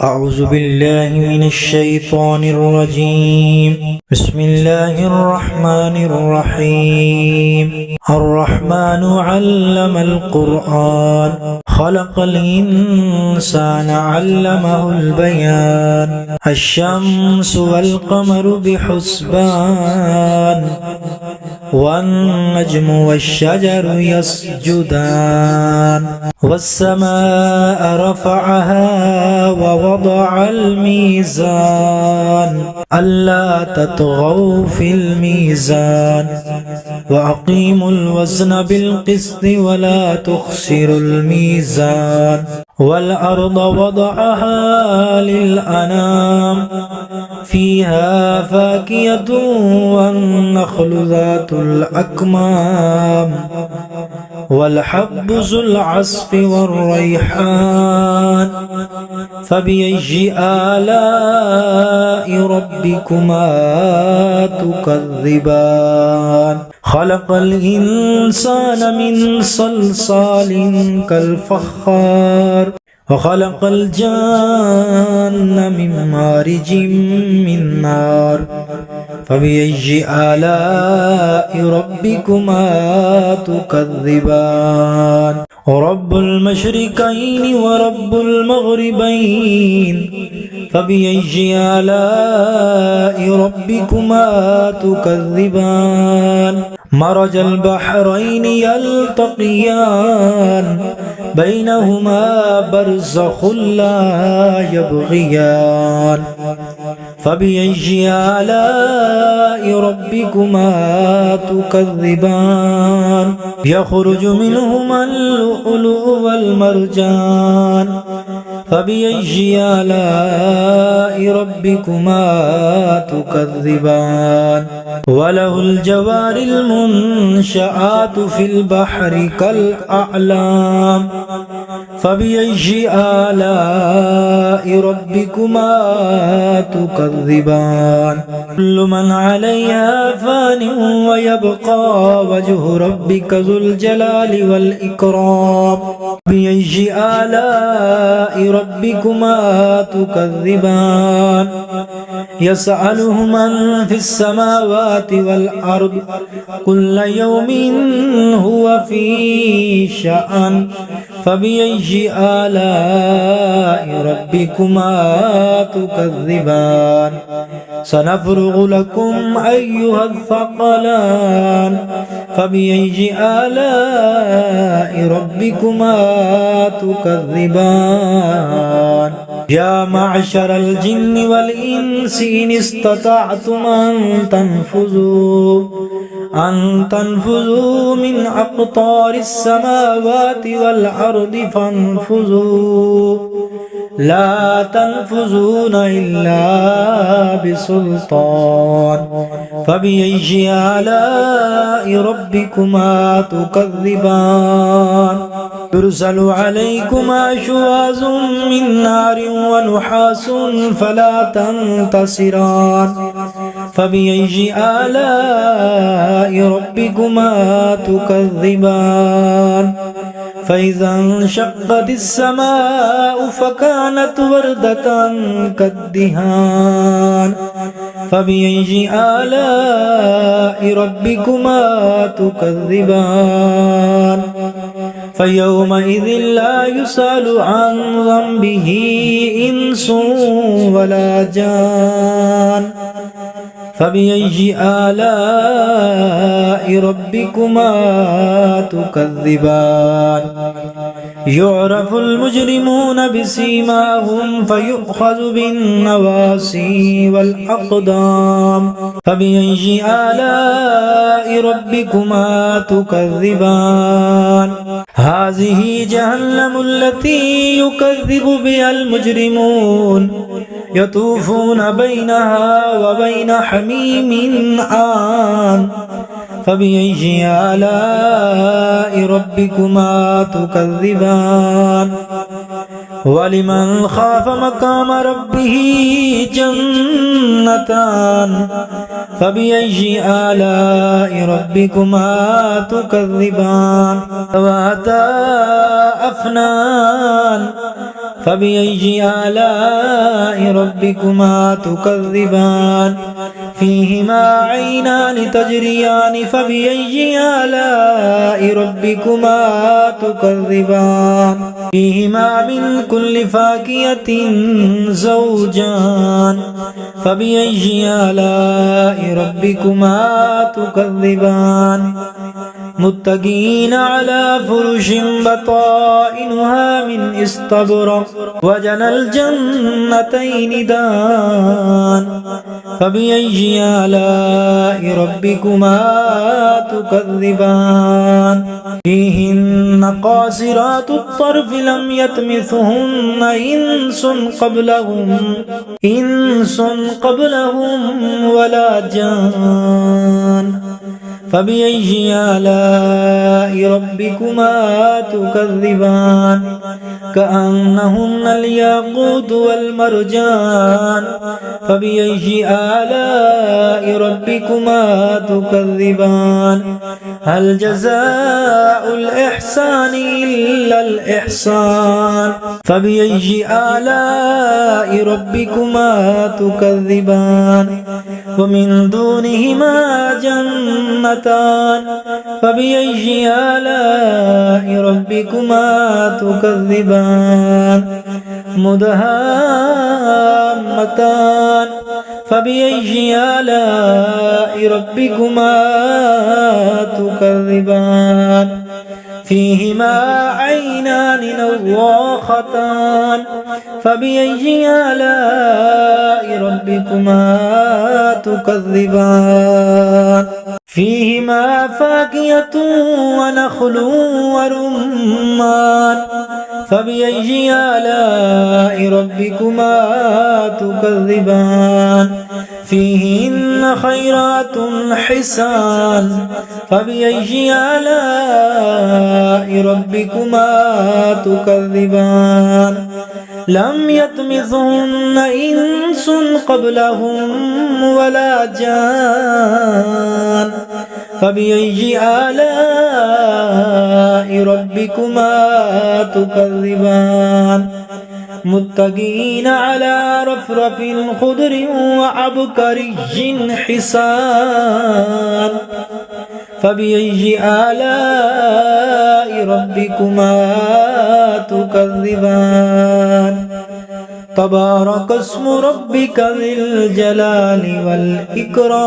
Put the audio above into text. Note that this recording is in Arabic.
أعوذ بالله من الشيطان الرجيم. بسم الله الرحمن الرحيم. الرحمن علم القرآن خلق الإنسان علمه البيان. الشمس والقمر بحسبان والنجم والشجر يسجدان والسماء رفعها ووضع الميزان ألا تطغوا في الميزان وأقيموا الوزن بالقسط ولا تخسروا الميزان والأرض وضعها للأنام فيها فاكهة والنخل ذات الأكمام والحب ذو العصف والريحان فبأي آلاء ربكما تكذبان. خلق الإنسان من صلصال كالفخار وخلق الجان من مارج من نار فبأي آلاء ربكما تكذبان. رب المشرقين ورب المغربين فبأي آلاء ربكما تكذبان. مرج البحرين يلتقيان بينهما برزخ لا يبغيان فبأي آلاء ربكما تكذبان. يخرج منهما اللؤلؤ والمرجان فبأي آلاء ربكما تكذبان. وله الجوار المنشآت في البحر كالأعلام فبأي آلاء ربكما تكذبان. كل من عليها فان ويبقى وجه ربك ذو الجلال والإكرام بأي آلاء ربكما تكذبان. يسأله من في السماوات والأرض كل يوم هو في شأن فبأي آلاء ربكما تكذبان. سنفرغ لكم أيها الثقلان فبأي آلاء ربكما تكذبان. يا معشر الجن والإنس إن استطعتم أن تنفذوا من أقطار السماوات والأرض فانفذوا لا تنفذون إلا بسلطان فبأي آلاء ربكما تكذبان. يرسل عليكما شواظ من نار ونحاس فلا تنتصران فبأي آلاء ربكما تكذبان. فإذا انشقت السماء فكانت وردة كالدهان فبأي آلاء ربكما تكذبان. فيومئذ لا يسأل عن ذنبه إنس ولا جان فبأي آلاء ربكما تكذبان. يعرف المجرمون بسيماهم فيؤخذ بالنواصي والأقدام فبأي آلاء ربكما تكذبان. هذه جهنم التي يكذب بها المجرمون يطوفون بينها وبين حميم آن فبأي آلاء ربكما تكذبان. ولمن خاف مقام ربه جنتان فبأي آلاء ربكما تكذبان. ذواتا أفنان فبأي آلاء ربكما تكذبان فيهما عينان تجريان فبأي آلاء ربكما تكذبان فيهما من كل فاكهة زوجان فبأي آلاء ربكما تكذبان متكئين على فرش بطائنها من استبرق وجنى الجنتين دان فبأي آلاء ربكما تكذبان فيهن قاصرات الطرف لم يطمثهن إنس قبلهم ولا جان فبأي آلاء ربكما تكذبان كأنهن الياقوت والمرجان فبأي آلاء ربكما تكذبان هل جزاء الإحسان إلا الإحسان فبأي آلاء ربكما تكذبان ومن دونهما جنتان فبأي آلاء ربكما تكذبان مدهامتان فبأي آلاء ربكما تكذبان فيهما عينان نضاختان فبأي آلاء ربكما تكذبان فيهما فاكهة ونخل ورمان فبأي آلاء ربكما تكذبان فيهن خيرات حسان فبأي آلاء ربكما تكذبان لم يطمثهن إنس قبلهم ولا جان فبأي آلاء ربكما تكذبان متكئين على رفرف خضر وعبقري حسان فبأي آلاء ربكما تكذبان تبارك اسم ربك ذي الجلال والإكرام